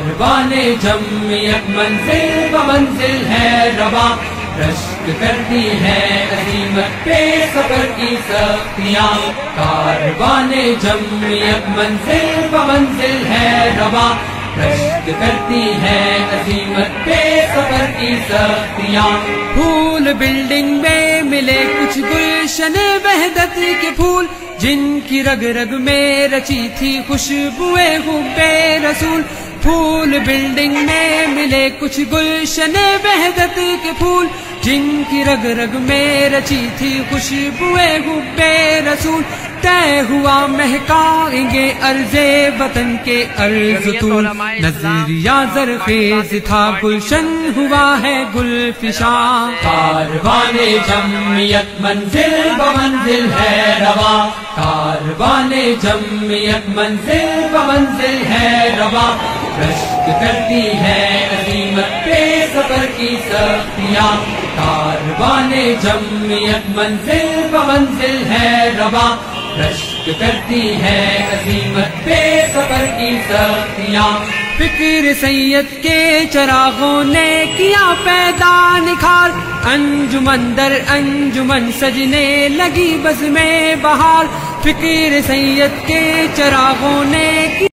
کاروان جمعیت منزل بمنزل ہے رواں، رشک کرتی ہے عزیمت پہ سفر کی سختیاں، کاروان جمعیت منزل بمنزل ہے رواں، رشک کرتی ہے عزیمت پہ سفر کی سختیاں۔ پھول بلڈنگ میں ملے کچھ گلشن وحدت کے پھول، جن کی رگ رگ میں رچی تھی خوشبوئے حب رسول، پھول بلڈنگ میں ملے کچھ گلشن وحدت کے پھول، جن کی رگ رگ میں رچی تھی خوشبوئے حب رسول، طے ہوا مہکائیں گے عرض وطن کے عرض طول، نظریہ زرخیز تھا گلشن ہوا ہے گل فشاں، کاروان جمعیت منزل بمنزل ہے رواں، کاروان جمعیت منزل بمنزل ہے رواں، رشک کرتی ہے عزیمت پہ سفر کی سختیاں، کاروان جمعیت منزل بمنزل ہے رواں، رشک کرتی ہے عزیمت پہ سفر کی سختیاں۔ فکر سید کے چراغوں نے کیا پیدا نکھار، انجمن در انجمن سجنے لگی بزم بہار، فکر سید کے چراغوں نے